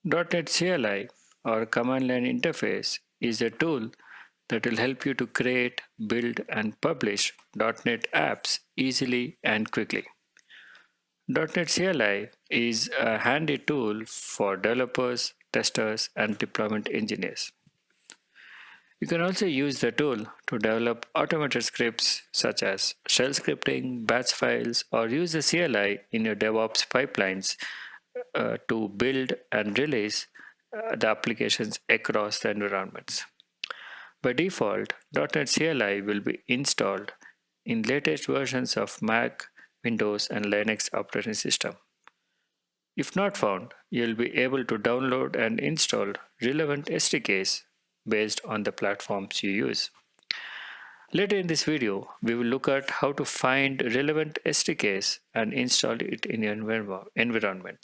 .NET CLI or command line interface is a tool that will help you to create, build, and publish .NET apps easily and quickly. .NET CLI is a handy tool for developers, testers, and deployment engineers. You can also use the tool to develop automated scripts such as shell scripting, batch files, or use the CLI in your DevOps pipelines to build and release the applications across the environments. By default, .NET CLI will be installed in latest versions of Mac, Windows, and Linux operating system. If not found, you'll be able to download and install relevant SDKs based on the platforms you use. Later in this video, we will look at how to find relevant SDKs and install it in your environment.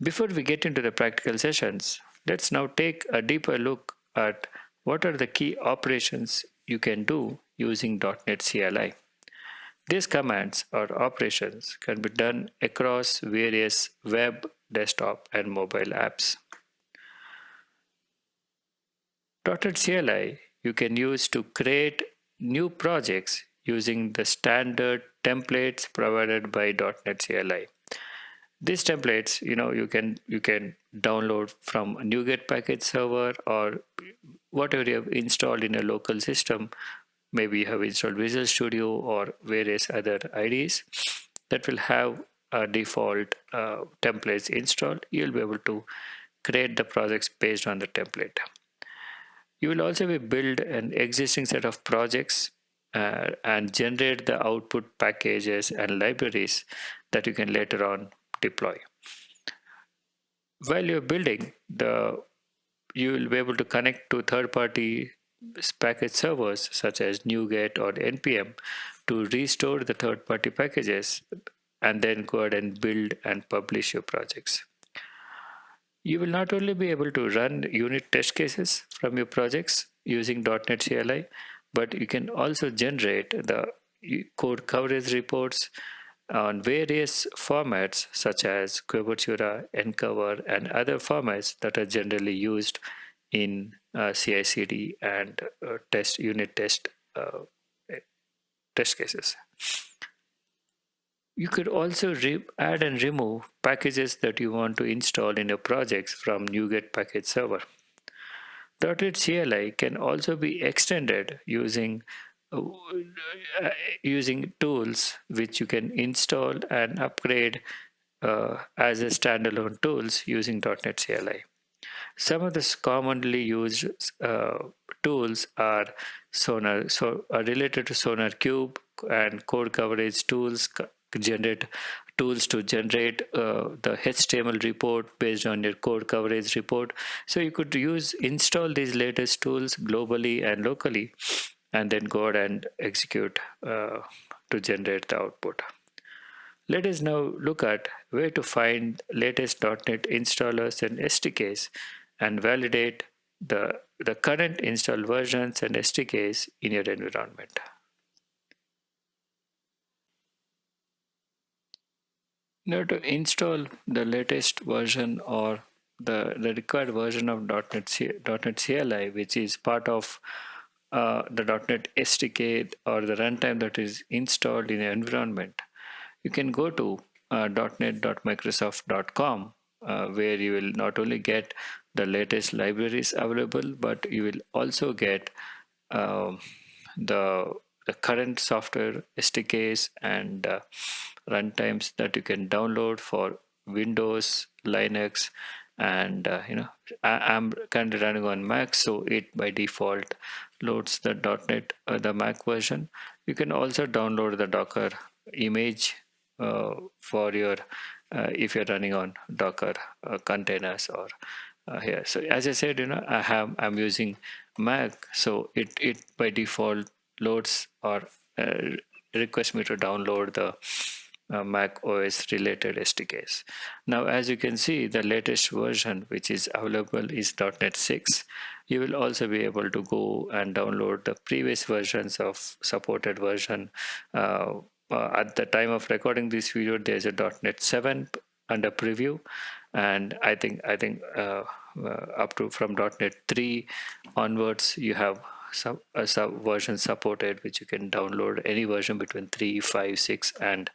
Before we get into the practical sessions, let's now take a deeper look at what are the key operations you can do using .NET CLI. These commands or operations can be done across various web, desktop, and mobile apps. .NET CLI you can use to create new projects using the standard templates provided by .NET CLI. These templates, you can download from a NuGet package server or whatever you have installed in a local system. Maybe you have installed Visual Studio or various other IDEs that will have a default templates installed. You'll be able to create the projects based on the template. You will also build an existing set of projects and generate the output packages and libraries that you can later on deploy. While you're building, you will be able to connect to third-party package servers such as NuGet or NPM to restore the third-party packages and then go ahead and build and publish your projects. You will not only be able to run unit test cases from your projects using .NET CLI, but you can also generate the code coverage reports on various formats such as Quebertura, Ncover, and other formats that are generally used in CI/CD and unit test cases. You could also add and remove packages that you want to install in your projects from NuGet package server. .NET CLI can also be extended using tools which you can install and upgrade as a standalone tools using .NET CLI. Some of the commonly used tools are related to Sonar Cube and code coverage tools. Tools to generate the HTML report based on your code coverage report. So you could install these latest tools globally and locally, and then go ahead and execute to generate the output. Let us now look at where to find latest .NET installers and SDKs and validate the current installed versions and SDKs in your environment. Now, to install the latest version or the required version of .NET CLI, which is part of the .NET SDK or the runtime that is installed in your environment, you can go to .NET.microsoft.com, where you will not only get the latest libraries available, but you will also get the current software SDKs and runtimes that you can download for Windows, Linux, and I'm currently running on Mac, so it by default loads the .NET the Mac version. You can also download the Docker image for your if you're running on Docker containers or here. So as I said, I'm using Mac, so it by default loads or requests me to download the Mac OS related SDKs. Now, as you can see, the latest version which is available is .NET 6. You will also be able to go and download the previous versions of supported version. At the time of recording this video, there's a .NET 7 under preview, and I think up to from .NET 3 onwards you have some version supported, which you can download any version between 3, 5, 6, and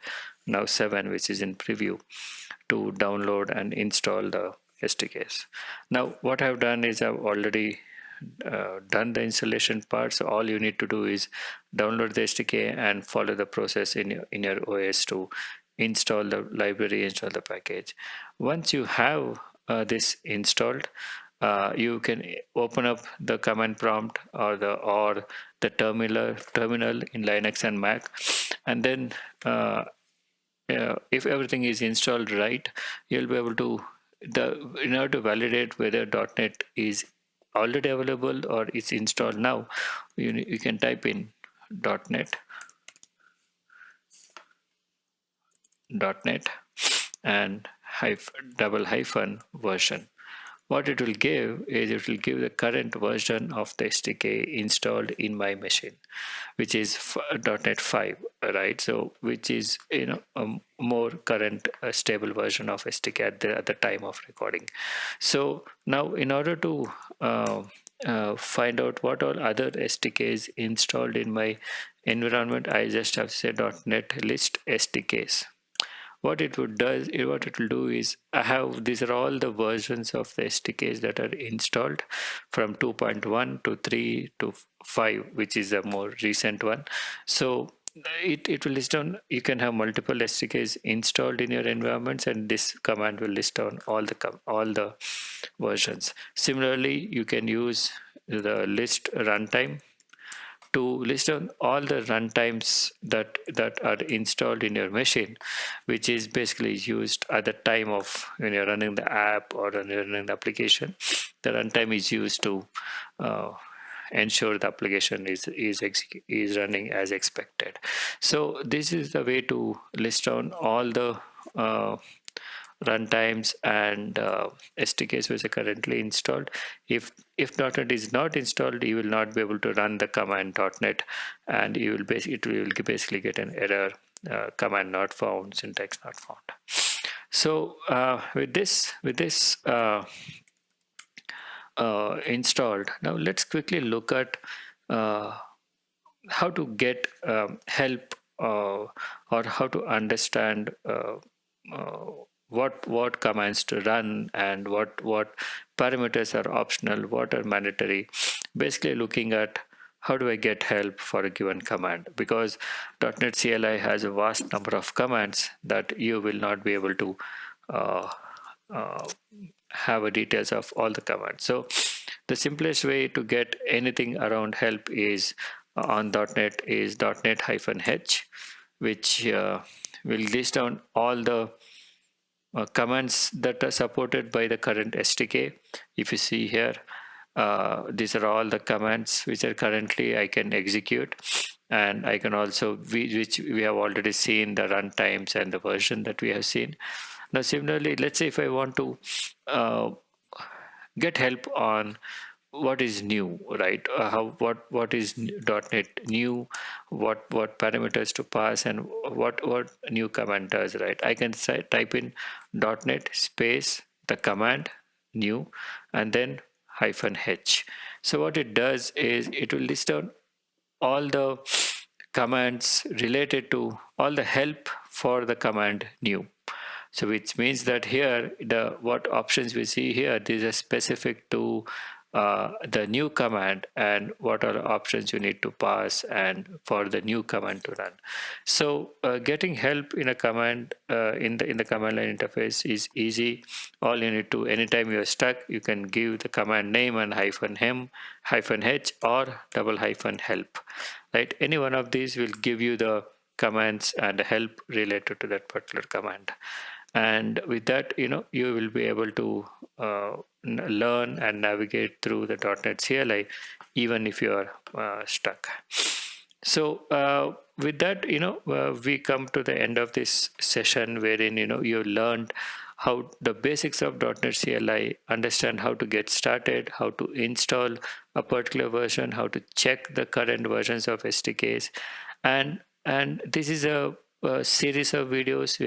now 7, which is in preview, to download and install the SDKs. Now what I've done is I've already done the installation part, so all you need to do is download the SDK and follow the process in your OS to install the library, install the package. Once you have this installed, you can open up the command prompt or the terminal in Linux and Mac, and then if everything is installed right, you'll be able to in order to validate whether .NET is already available or it's installed now, you can type in .NET and double hyphen version. What it will give is it will give the current version of the SDK installed in my machine, which is .NET 5, right? So which is a more current stable version of SDK at the time of recording. So now in order to find out what all other SDKs installed in my environment, I just have to say .NET list SDKs. What it will do is these are all the versions of the SDKs that are installed from 2.1 to 3 to 5, which is a more recent one. So it will list down, you can have multiple SDKs installed in your environments, and this command will list down all the versions. Similarly, you can use the list runtime to list down all the runtimes that are installed in your machine, which is basically used at the time of when you're running the app or when you're running the application. The runtime is used to ensure the application is running as expected. So this is the way to list down all the runtimes and SDKs which are currently installed. If .NET is not installed, you will not be able to run the command .NET, and it will basically get an error, command not found, syntax not found. So with this installed, now let's quickly look at how to get help or how to understand what commands to run and what parameters are optional, what are mandatory. Basically looking at how do I get help for a given command, because .NET CLI has a vast number of commands that you will not be able to have a details of all the commands. So the simplest way to get anything around help is on .NET is .NET-H, which will list down all the commands that are supported by the current SDK. If you see here, these are all the commands which are currently I can execute, and I can also which we have already seen the runtimes and the version that we have seen. Now similarly, let's say if I want to get help on what is new, right? What is .NET new, what parameters to pass, and what new command does, right? I can type in .NET space the command new and then -H. So what it does is it will list down all the commands related to all the help for the command new. So which means that here what options we see here, these are specific to the new command and what are options you need to pass and for the new command to run. So getting help in a command in the command line interface is easy. All you need to, anytime you're stuck, you can give the command name and -H or --help, right? Any one of these will give you the commands and help related to that particular command. And with that, you will be able to learn and navigate through the .NET CLI, even if you are stuck. So with that, we come to the end of this session, wherein you learned how the basics of .NET CLI, understand how to get started, how to install a particular version, how to check the current versions of SDKs, and this is a a series of videos.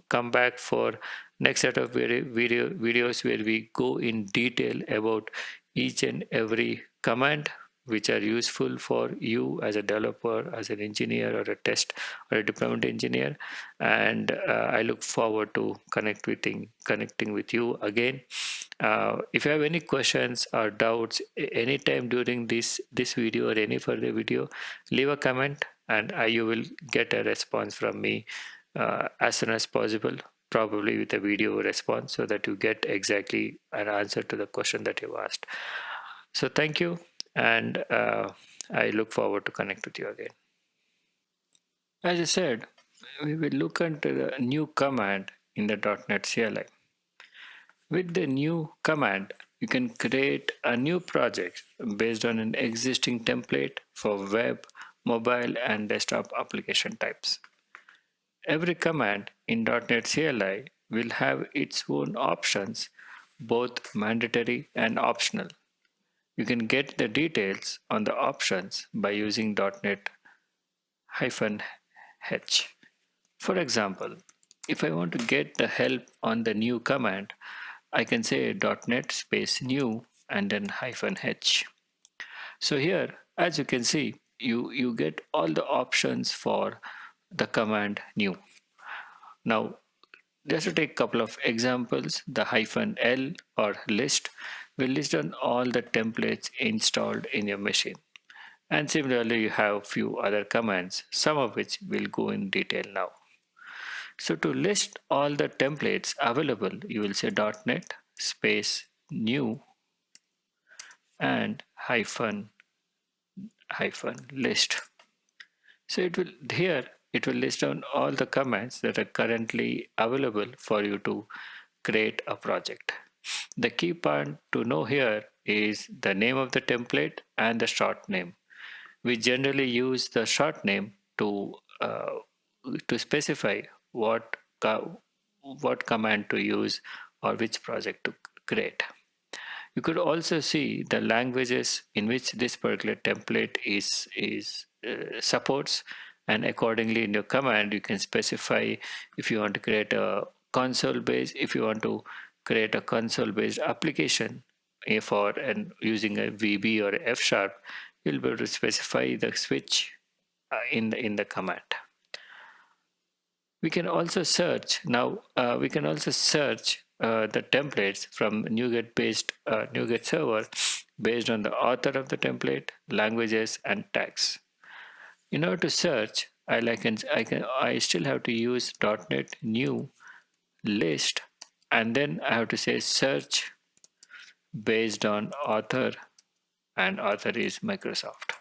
Come back for next set of videos where we go in detail about each and every command which are useful for you as a developer, as an engineer, or a test or a deployment engineer. And I look forward to connecting with you again. If you have any questions or doubts anytime during this video or any further video, leave a comment, and you will get a response from me as soon as possible, probably with a video response, so that you get exactly an answer to the question that you asked. So thank you, and I look forward to connect with you again. As I said, we will look into the new command in the .NET CLI. With the new command, you can create a new project based on an existing template for web, mobile, and desktop application types. Every command in .NET CLI will have its own options, both mandatory and optional. You can get the details on the options by using .NET-H. For example, if I want to get the help on the new command, I can say .NET space new and then -H. So here, as you can see, you get all the options for the command new. Now, just to take a couple of examples, the -L or list will list on all the templates installed in your machine. And similarly, you have few other commands, some of which we'll go in detail now. So to list all the templates available, you will say .NET space new and -list. So it will list down all the commands that are currently available for you to create a project. The key part to know here is the name of the template and the short name. We generally use the short name to specify what command to use or which project to create. You could also see the languages in which this particular template is supports, and accordingly in your command you can specify if you want to create a console based application for and using a VB or F sharp, you'll be able to specify the switch in the command. We can also search now. We can also search the templates from NuGet server based on the author of the template, languages, and tags. In order to search, I still have to use .NET new list, and then I have to say search based on author, and author is Microsoft.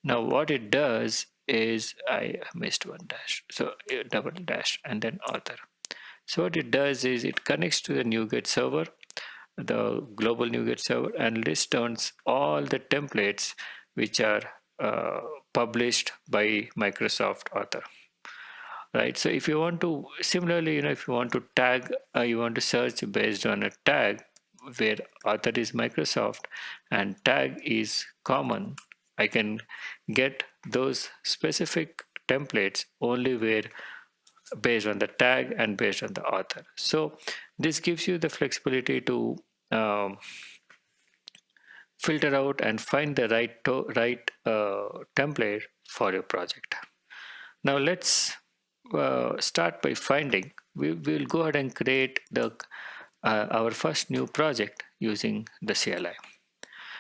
Now what it does is, I missed one dash, so double dash and then author. So what it does is it connects to the NuGet server, the global NuGet server, and lists down all the templates which are published by Microsoft author. Right. So if you want to similarly, if you want to tag, you want to search based on a tag where author is Microsoft and tag is common, I can get those specific templates only where based on the tag and based on the author. So this gives you the flexibility to filter out and find the right template for your project. Now let's start by finding. We will go ahead and create our first new project using the CLI.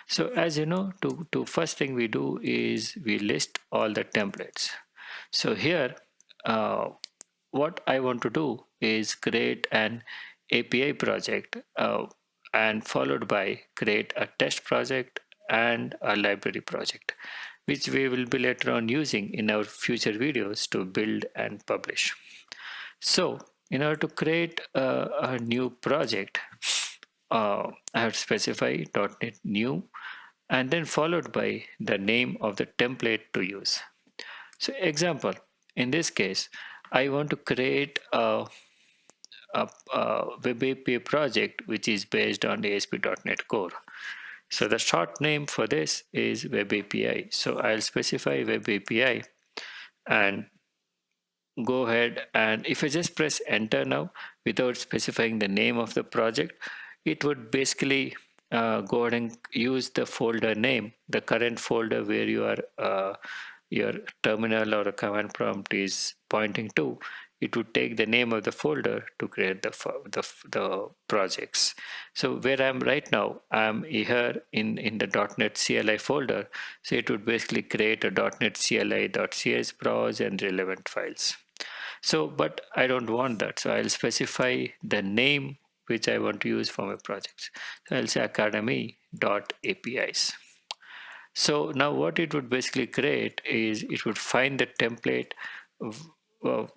So as you know, to first thing we do is we list all the templates. So here, what I want to do is create an API project and followed by create a test project and a library project, which we will be later on using in our future videos to build and publish. So in order to create a new project, I have to specify .NET new and then followed by the name of the template to use. So example, in this case, I want to create a web API project which is based on the ASP.NET Core. So the short name for this is Web API. So I'll specify Web API and go ahead, and if I just press enter now without specifying the name of the project, it would basically go ahead and use the folder name, the current folder where your terminal or a command prompt is pointing to. It would take the name of the folder to create the projects. So where I'm right now, I'm here in the .NET CLI folder. So it would basically create a .NET CLI.cs browse and relevant files. So, but I don't want that. So I'll specify the name which I want to use for my projects. So I'll say academy.apis. So now what it would basically create is it would find the template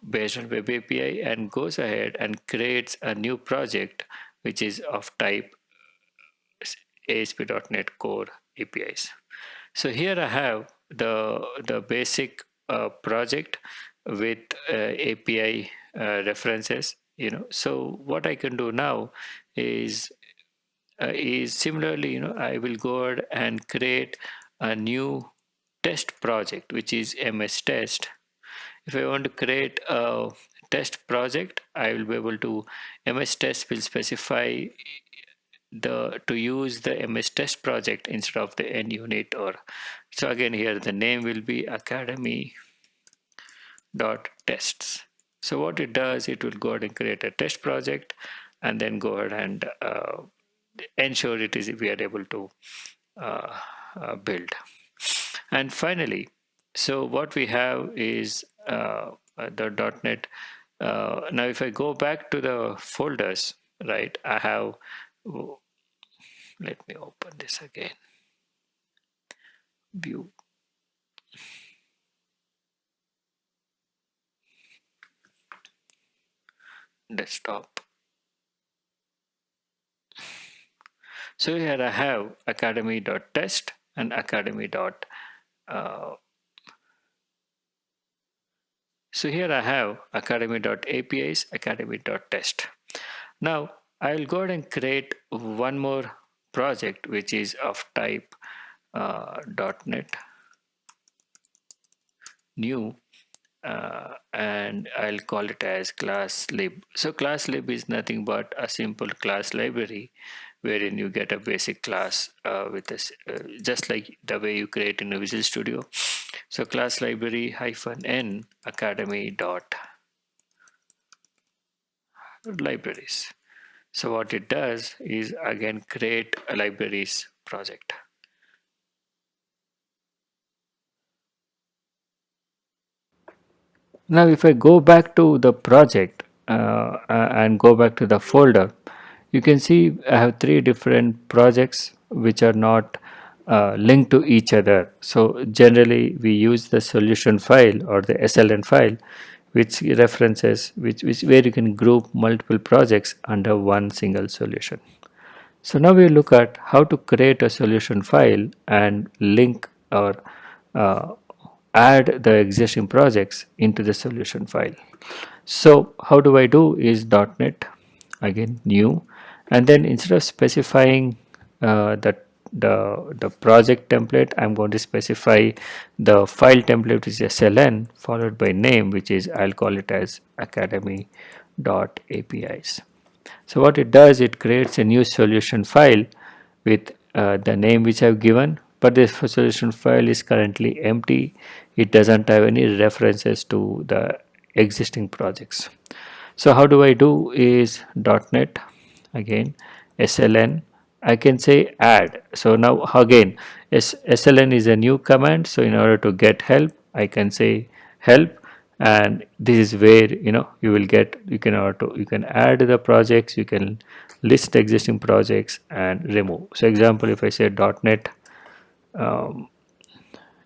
based on web API and goes ahead and creates a new project which is of type ASP.NET Core APIs. So here I have the basic project with API references. So what I can do now is similarly, I will go ahead and create a new test project which is MS Test. If I want to create a test project, I will be able to MS Test will specify to use the MS Test project instead of the end unit. Or so again here the name will be academy dot tests. So what it does, it will go ahead and create a test project and then go ahead and ensure it is we are able to build. And finally, so what we have is the .NET. Now if I go back to the folders, right, I have, let me open this again, view, desktop. So here I have academy.test and academy. So here I have academy.apis, academy.test. Now I'll go ahead and create one more project which is of type .NET new, and I'll call it as class lib. So class lib is nothing but a simple class library wherein you get a basic class with this, just like the way you create in a Visual Studio. So class library -n academy dot libraries. So what it does is again create a libraries project. Now if I go back to the project and go back to the folder, you can see I have three different projects which are not linked to each other. So generally we use the solution file or the SLN file which references which where you can group multiple projects under one single solution. So now we look at how to create a solution file and link or uh, add the existing projects into the solution file. So how do I do is .NET again new, and then instead of specifying the project template, I'm going to specify the file template which is SLN followed by name, which is I'll call it as academy.apis. So what it does, it creates a new solution file with the name which I've given, but this solution file is currently empty. It doesn't have any references to the existing projects. So how do I do is .NET again SLN. I can say add. So now again SLN is a new command. So in order to get help, I can say help, and this is where you will get you can add the projects, you can list existing projects and remove. So example, if I say .NET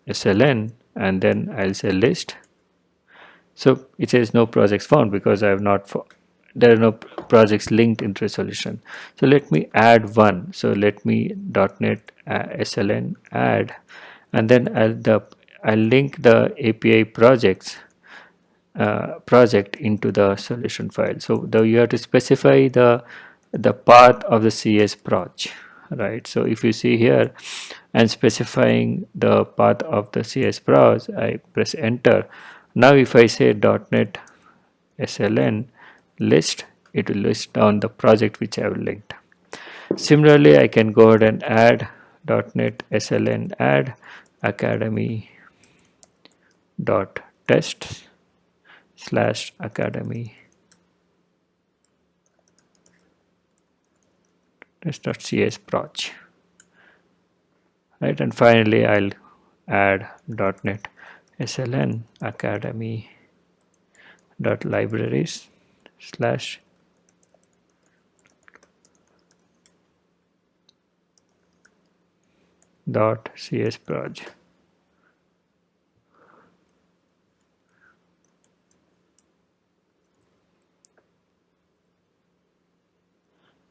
SLN and then I'll say list, so it says no projects found because I have not there are no projects linked into a solution. So let me add one. So let me .NET SLN add, and then I'll link the API projects project into the solution file. So you have to specify the path of the CS proj, right? So if you see here, and specifying the path of the CS browse, I press enter. Now if I say .NET SLN list, it will list down the project which I have linked. Similarly, I can go ahead and add .NET SLN add academy dot test slash academy test.cs proj, right? And finally, I'll add .NET SLN academy dot libraries slash dot cs proj.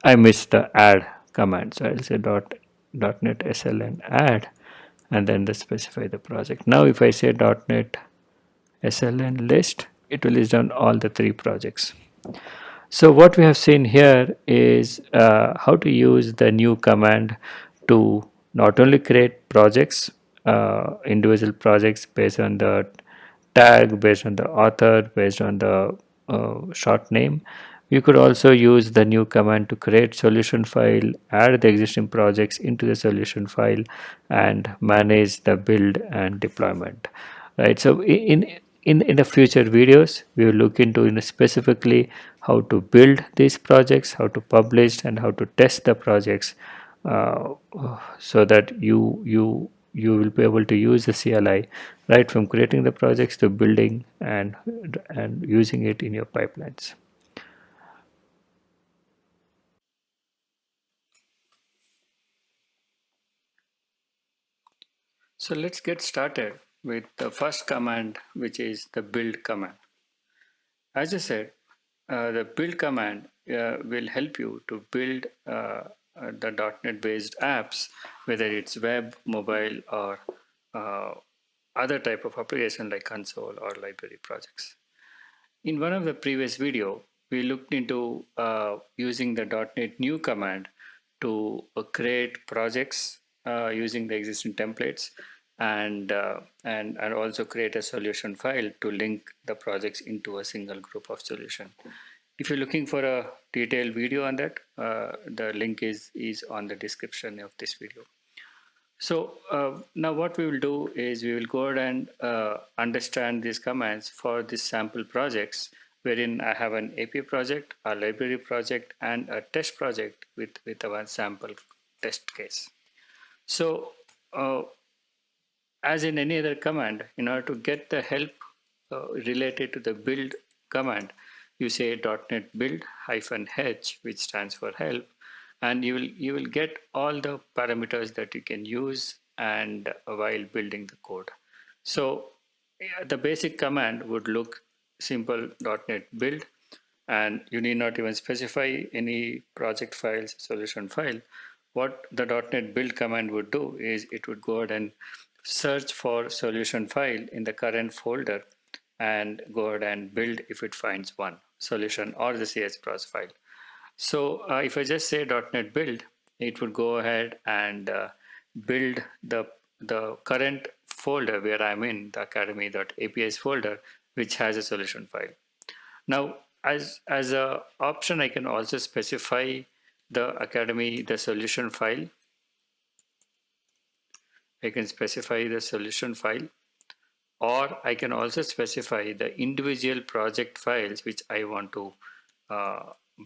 I missed the add command, so I'll say .NET SLN add and then specify the project. Now if I say .NET SLN list, it will list down all the 3 projects. So what we have seen here is how to use the new command to not only create projects, individual projects based on the tag, based on the author, based on the short name. You could also use the new command to create solution file, add the existing projects into the solution file, and manage the build and deployment. Right. So in the future videos, we will look into specifically how to build these projects, how to publish, and how to test the projects, uh, so that you will be able to use the CLI right from creating the projects to building and using it in your pipelines. So let's get started with the first command, which is the build command. As I said, the build command will help you to build the .NET based apps, whether it's web, mobile, or uh, other type of application like console or library projects. In one of the previous video, we looked into using the .NET new command to create projects using the existing templates and also create a solution file to link the projects into a single group of solution. If you're looking for a detailed video on that, the link is on the description of this video. So now what we will do is we will go ahead and understand these commands for these sample projects, wherein I have an API project, a library project, and a test project with one sample test case. So as in any other command, in order to get the help related to the build command, you say .NET build -h, which stands for help, and you will get all the parameters that you can use and while building the code. So yeah, the basic command would look simple .NET build, and you need not even specify any project files, solution file. What the .NET build command would do is it would go ahead and search for solution file in the current folder and go ahead and build if it finds one solution or the CSPROS file. So if I just say .NET build, it would go ahead and build the current folder where I'm in, the academy.apis folder, which has a solution file. Now, as a option, I can also specify the solution file. I can specify the solution file, or I can also specify the individual project files which I want to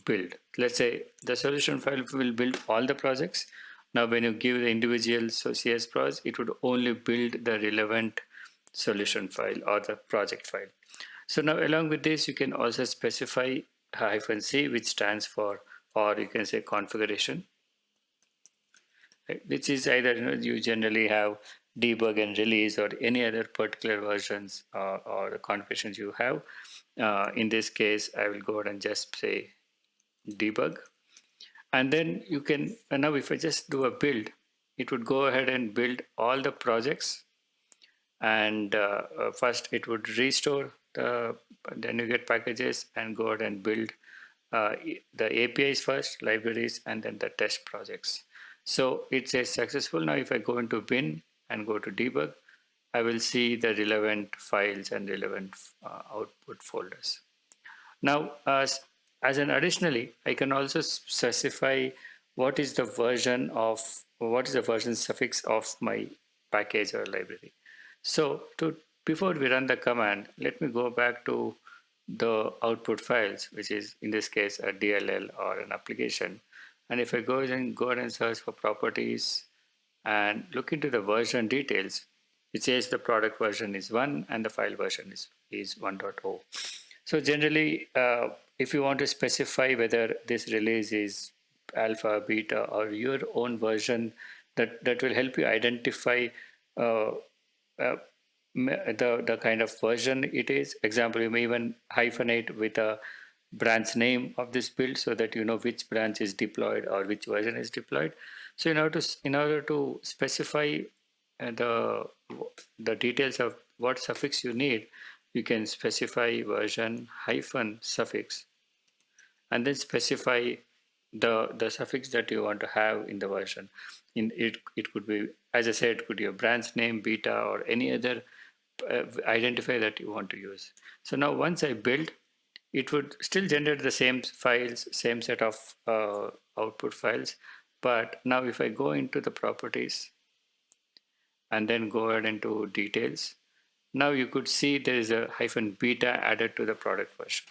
build. Let's say the solution file will build all the projects. Now, when you give the individual CS pros, it would only build the relevant solution file or the project file. So now along with this, you can also specify -c, which stands for, or you can say configuration, right? Which is either you generally have debug and release or any other particular versions or the configurations you have. In this case, I will go ahead and just say debug. And then you can, now if I just do a build, it would go ahead and build all the projects. And first it would restore the NuGet packages and go ahead and build the APIs first, libraries, and then the test projects. So it says successful. Now if I go into bin and go to debug, I will see the relevant files and relevant output folders. Now, as an additionally, I can also specify what is the version suffix of my package or library. So before we run the command, let me go back to the output files, which is in this case a DLL or an application. And if I go ahead and search for properties and look into the version details, it says the product version is 1 and the file version is 1.0. So generally, if you want to specify whether this release is alpha, beta, or your own version, that will help you identify uh, uh, the kind of version it is. Example, you may even hyphenate with a branch name of this build so that you know which branch is deployed or which version is deployed. So in order to specify the details of what suffix you need, you can specify version hyphen suffix and then specify the suffix that you want to have in the version. In it could be, as I said, it could be a branch name, beta, or any other identifier that you want to use. So now once I build, it would still generate the same files, same set of output files. But now if I go into the properties and then go ahead into details, now you could see there is a hyphen beta added to the product version.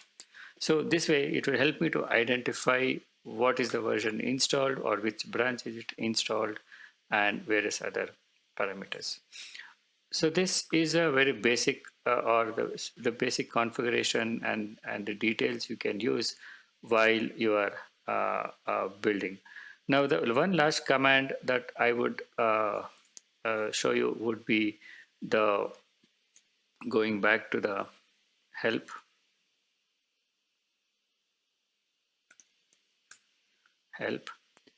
So this way it will help me to identify what is the version installed or which branch is it installed and various other parameters. So this is a very basic or the basic configuration and the details you can use while you are building. Now the one last command that I would show you would be the going back to the help.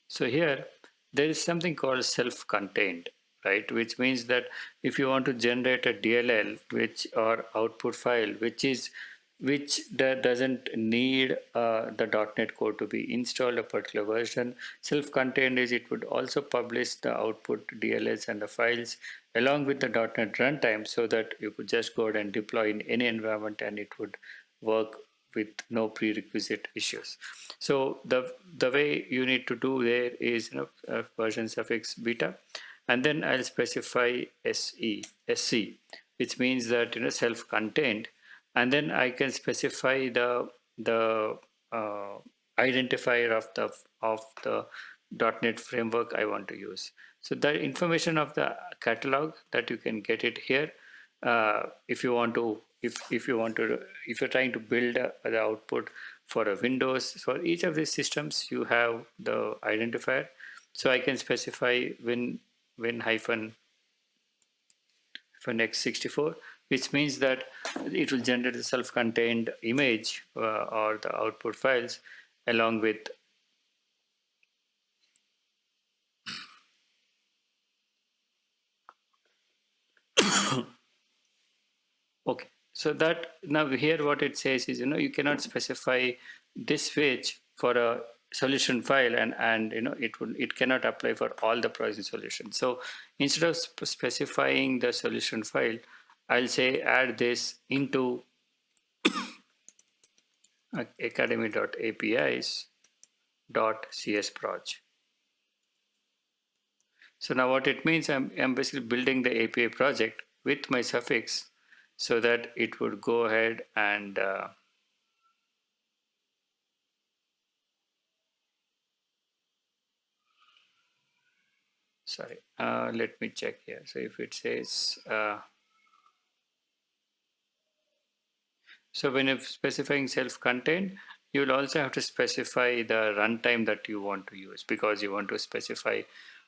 So here there is something called self-contained, right? Which means that if you want to generate a DLL or output file which that doesn't need the .NET code to be installed a particular version, self-contained is it would also publish the output DLLs and the files along with the .NET runtime so that you could just go ahead and deploy in any environment and it would work with no prerequisite issues. So the way you need to do there is version suffix beta, and then I'll specify sc, which means that self-contained, and then I can specify the identifier of the .NET framework I want to use. So the information of the catalog that you can get it here. If you want to if you're trying to build the output for a Windows, for each of these systems you have the identifier. So I can specify win hyphen x64, which means that it will generate a self-contained image or the output files along with okay. So that now here what it says is you cannot specify this switch for a solution file and it cannot apply for all the pricing solutions. So instead of specifying the solution file, I'll say add this into academy.apis.csproj. So now what it means, I'm basically building the API project with my suffix so that it would go ahead and sorry, let me check here. So if it says so when you're specifying self-contained, you will also have to specify the runtime that you want to use, because you want to specify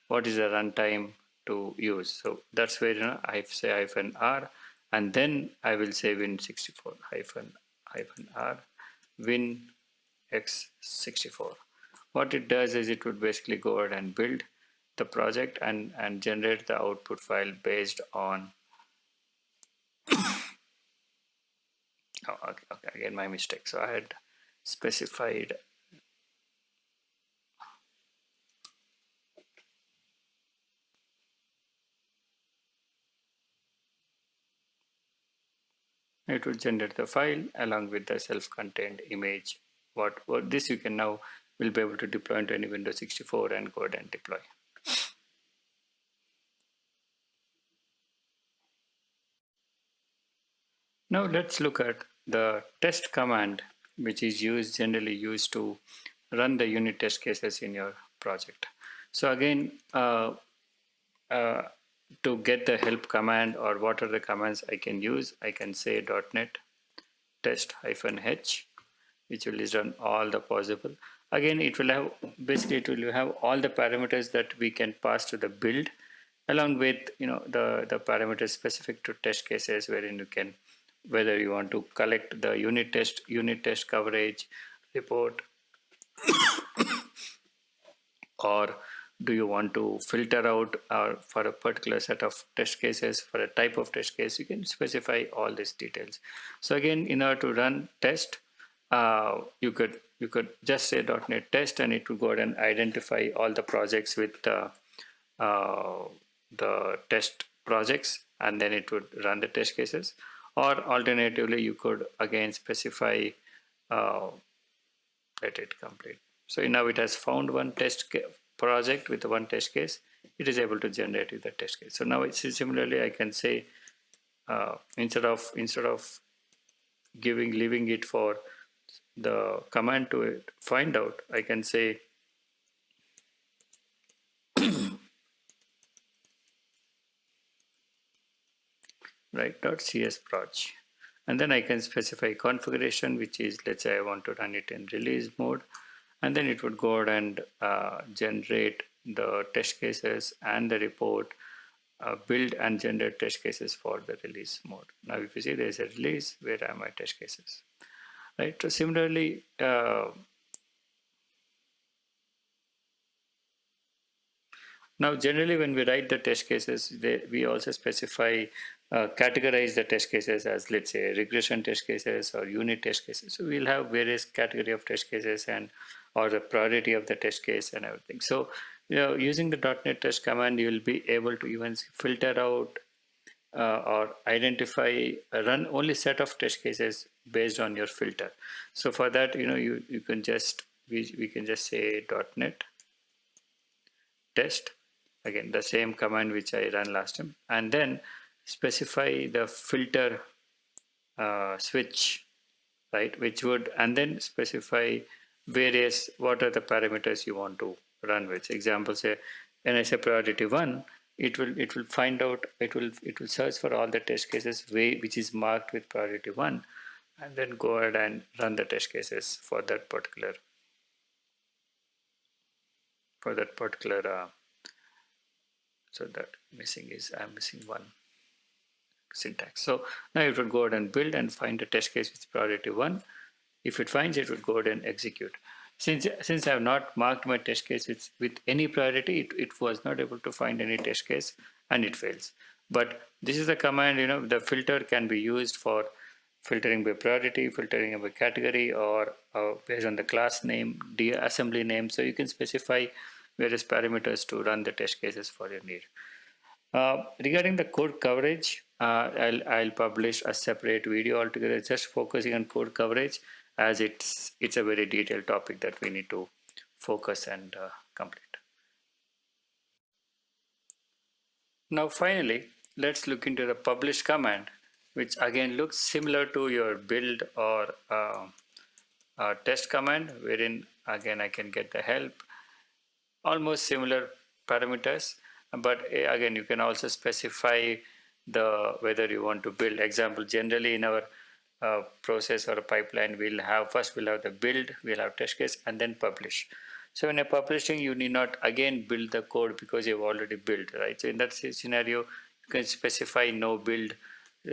what is the runtime to use. So that's where I say hyphen R, and then I will say win64 hyphen R win x64. What it does is it would basically go ahead and build the project and generate the output file based on oh, okay, again my mistake. So I had specified It will generate the file along with the self-contained image. What this you can now will be able to deploy into any Windows 64 and go ahead and deploy. Now let's look at the test command, which is generally used to run the unit test cases in your project. So again, to get the help command or what are the commands I can use, I can say .NET test-h, which will run all the possible. Again, it will have basically it will have all the parameters that we can pass to the build, along with the parameters specific to test cases, wherein you can whether you want to collect the unit test coverage report, or do you want to filter out for a particular set of test cases for a type of test case. You can specify all these details. So again, in order to run test, you could just say .NET test, and it will go ahead and identify all the projects with the test projects, and then it would run the test cases. Or alternatively, you could again specify let it complete. So now it has found one test project with one test case. It is able to generate with the test case. So now it's similarly, I can say instead of leaving it for the command to find out, I can say right .csproj, and then I can specify configuration, which is, let's say I want to run it in release mode, and then it would go ahead and generate the test cases and the report, build and generate test cases for the release mode. Now if you see, there's a release, where are my test cases, right? So similarly, now generally when we write the test cases, we also specify categorize the test cases as, let's say, regression test cases or unit test cases. So we'll have various category of test cases and or the priority of the test case and everything. So using the .NET test command, you will be able to even filter out or identify run only set of test cases based on your filter. So for that, you can just we can just say .NET test, again the same command which I ran last time, and then specify the filter switch, right, which would, and then specify various what are the parameters you want to run with. Example, say when I say priority 1, it will find out, it will search for all the test cases which is marked with priority 1, and then go ahead and run the test cases for that particular so that I'm missing one syntax. So now it would go ahead and build and find the test case with priority 1. If it finds, it would go ahead and execute. Since I have not marked my test case with any priority, it was not able to find any test case, and it fails. But this is the command, the filter can be used for filtering by priority, filtering by category, or based on the class name, the assembly name. So you can specify various parameters to run the test cases for your need. Regarding the code coverage, I'll publish a separate video altogether just focusing on code coverage, as it's a very detailed topic that we need to focus and complete. Now finally, let's look into the publish command, which again looks similar to your build or test command, wherein again I can get the help, almost similar parameters, but again you can also specify whether you want to build. Example, generally in our process or a pipeline, we'll have the build, we'll have test case, and then publish. So when you're publishing, you need not again build the code because you've already built, right? So in that scenario, you can specify no build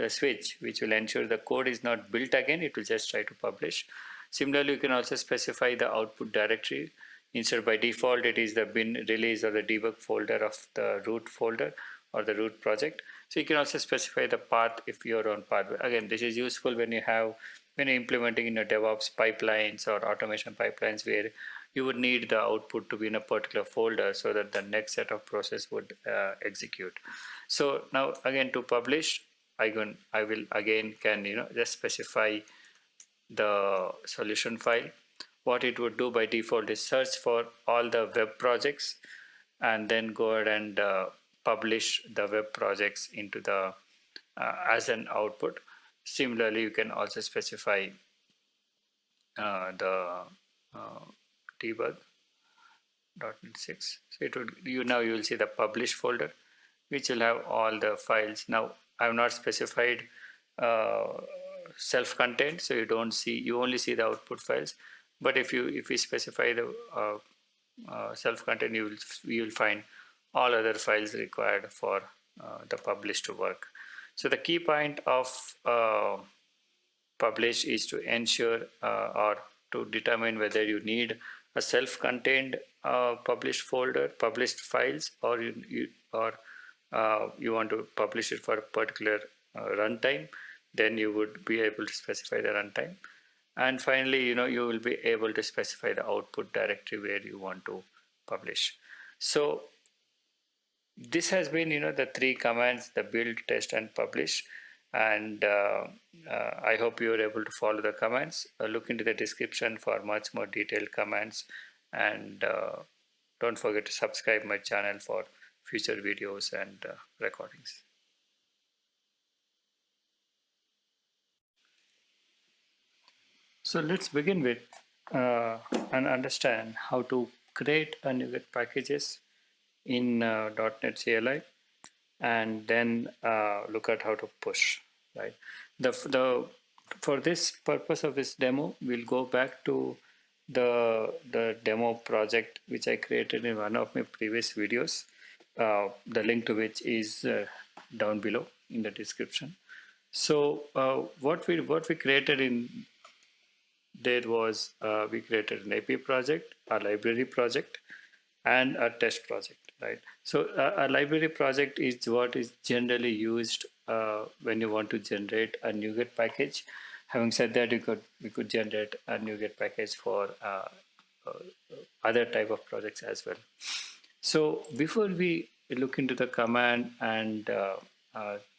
switch, which will ensure the code is not built again, it will just try to publish. Similarly, you can also specify the output directory. Instead, by default, it is the bin release or the debug folder of the root folder or the root project. So you can also specify the path if you're on path. Again, this is useful when you're implementing in your DevOps pipelines or automation pipelines, where you would need the output to be in a particular folder so that the next set of process would execute. So now again, to publish, I will again can just specify the solution file. What it would do by default is search for all the web projects and then go ahead and publish the web projects into the as an output. Similarly, you can also specify the uh, debug .NET 6. So it would you will see the publish folder, which will have all the files. Now I have not specified uh, self-contained, so you only see the output files. But if we specify the self-contained, you will find all other files required for the publish to work. So the key point of publish is to ensure or to determine whether you need a self-contained published folder, published files, or you want to publish it for a particular runtime. Then you would be able to specify the runtime. And finally, you will be able to specify the output directory where you want to publish. So this has been the three commands: the build, test, and publish. And I hope you are able to follow the commands. Look into the description for much more detailed commands, and don't forget to subscribe my channel for future videos and recordings. So let's begin with and understand how to create a NuGet packages in .NET CLI, and then look at how to push. Right. For this purpose of this demo, we'll go back to the demo project which I created in one of my previous videos. The link to which is down below in the description. So what we created in there was we created an AP project, a library project, and a test project. Right. So a library project is what is generally used when you want to generate a NuGet package. Having said that, we could generate a NuGet package for other type of projects as well. So before we look into the command and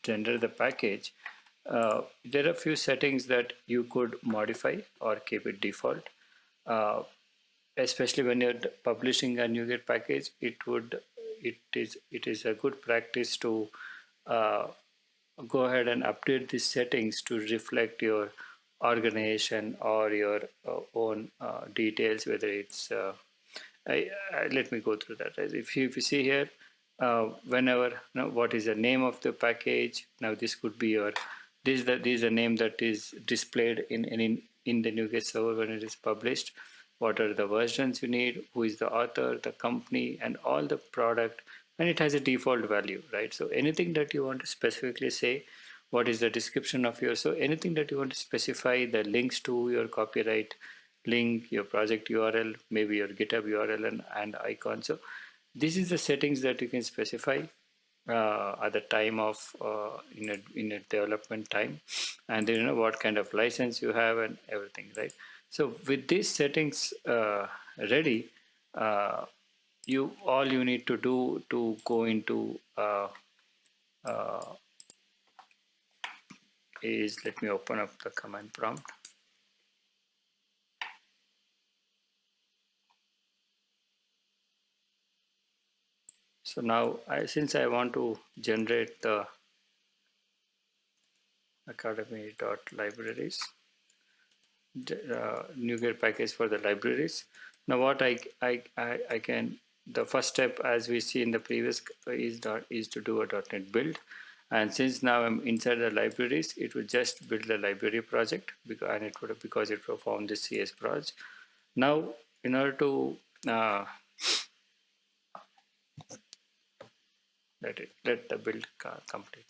generate the package, there are a few settings that you could modify or keep it default. Especially when you're publishing a NuGet package, it is a good practice to go ahead and update these settings to reflect your organization or your own details, whether it's let me go through that. If you see here, whenever what is the name of the package, now this could be your this is the name that is displayed in the NuGet server when it is published. What are the versions you need, who is the author, the company, and all the product, and it has a default value, right? So anything that you want to specifically say, what is the description of your, so anything that you want to specify, the links to your copyright link, your project URL, maybe your GitHub URL and icon. So this is the settings that you can specify at the time of in a development time, and then what kind of license you have and everything, right? So with these settings ready, all you need to do to go into is, let me open up the command prompt. So now since I want to generate the Achaidemy.libraries NuGet package for the libraries. Now what I can, the first step, as we see in the previous, is to do a .NET build. And since now I'm inside the libraries, it will just build the library project because it performed the CS project. Now in order to let the build complete.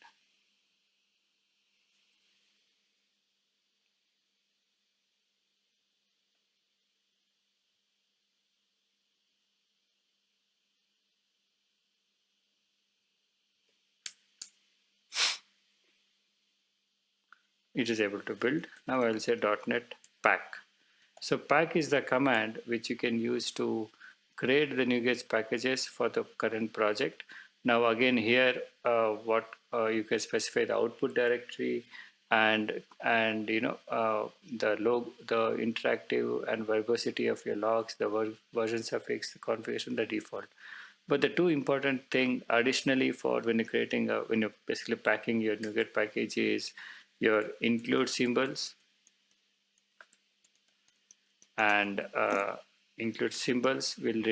It is able to build. Now I will say .NET pack. So pack is the command which you can use to create the NuGet packages for the current project. Now again here, what you can specify the output directory, and the interactive and verbosity of your logs, the version suffix, the configuration, the default. But the two important thing additionally for when you're when you're basically packing your NuGet package is your include symbols, and include symbols will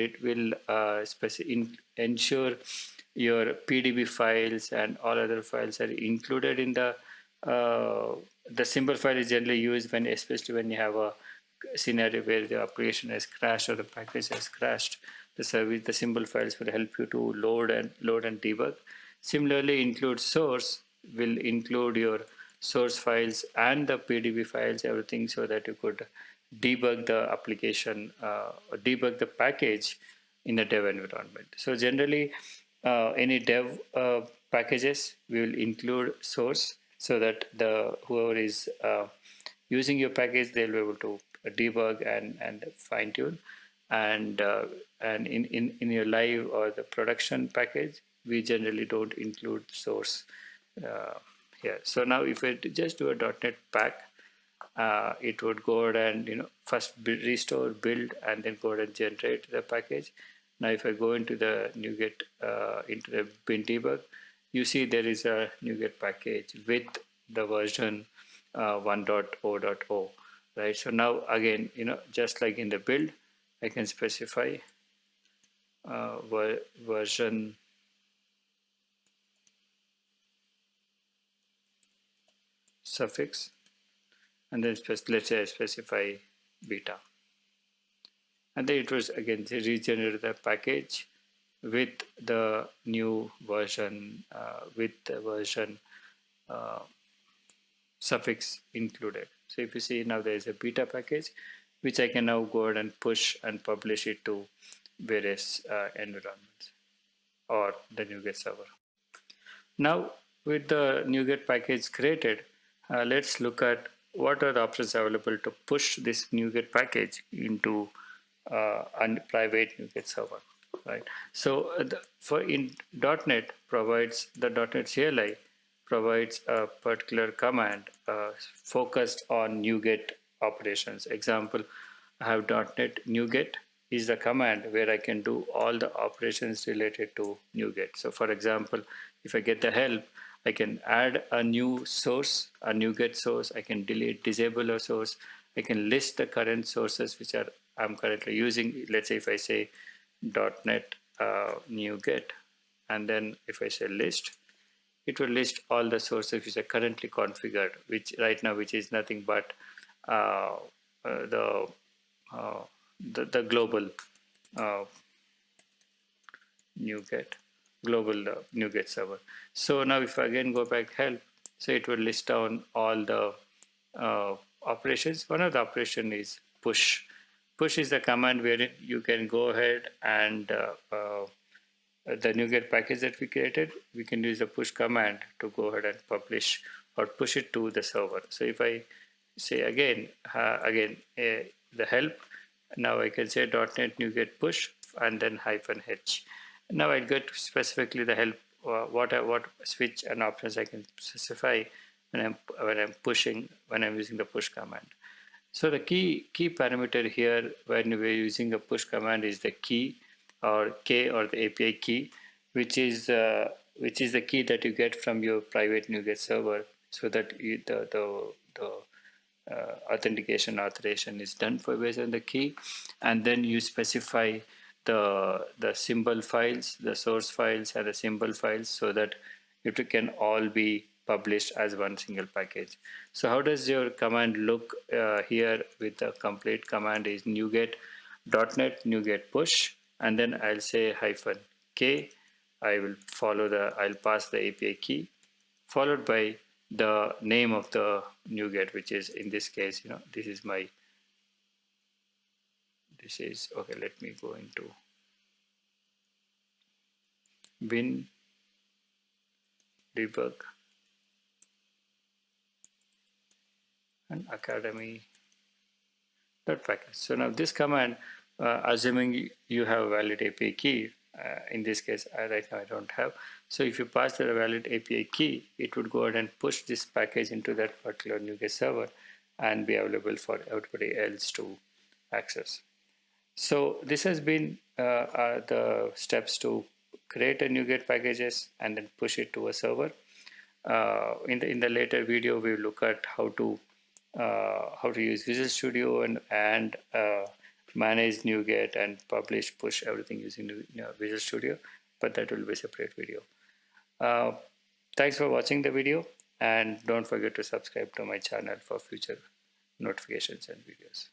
ensure your PDB files and all other files are included in the symbol file is generally used when, especially when you have a scenario where the application has crashed or the package has crashed. The symbol files will help you to load and debug. Similarly, include source will include your source files and the PDB files, everything, so that you could debug the application, or debug the package in the dev environment. So generally, any dev packages we will include source, so that the whoever is using your package, they'll be able to debug and fine tune. And in your live or the production package, we generally don't include source here. So now if I just do a .NET pack, it would go ahead and first restore, build, and then go ahead and generate the package. Now if I go into the NuGet, into the bin debug, you see there is a NuGet package with the version 1.0.0, right? So now again, just like in the build, I can specify version suffix, and then let's say I specify beta, and then it was again regenerate the package with the new version, with the version suffix included. So if you see now, there is a beta package which I can now go ahead and push and publish it to various environments or the NuGet server. Now with the NuGet package created, let's look at what are the options available to push this NuGet package into a private NuGet server, right? So for in .NET provides the .NET CLI provides a particular command focused on NuGet operations. Example, I have .NET NuGet is the command where I can do all the operations related to NuGet. So for example, if I get the help, I can add a new source, a NuGet source. I can disable a source. I can list the current sources which I'm currently using. Let's say if I say .NET NuGet, and then if I say list, it will list all the sources which are currently configured, which right now, which is nothing but the global NuGet, NuGet server. So now if I again go back help, so it will list down all the operations. One of the operation is push. Push is the command where you can go ahead and the NuGet package that we created, we can use the push command to go ahead and publish or push it to the server. So if I say again the help, now I can say .NET NuGet push and then -h. Now I'll get specifically the help, what switch and options I can specify when I'm using the push command. So the key parameter here when we're using a push command is the key, or K, or the API key, which is the key that you get from your private NuGet server, so that the authentication authorization is done for based on the key, and then you specify the symbol files, the source files, and the symbol files, so that it can all be published as one single package. So how does your command look here with the complete command is NuGet .NET NuGet push, and then I'll say -k. I'll pass the API key, followed by the name of the NuGet, which is in this case, this is okay. Let me go into bin debug and Achaidemy package. So now this command, assuming you have a valid API key, In this case, right now I don't have. So if you pass the valid API key, it would go ahead and push this package into that particular NuGet server and be available for everybody else to access. So this has been the steps to create a NuGet packages and then push it to a server. In the later video, we will look at how to use Visual Studio and manage NuGet and publish, push everything using Visual Studio, but that will be a separate video. Thanks for watching the video, and don't forget to subscribe to my channel for future notifications and videos.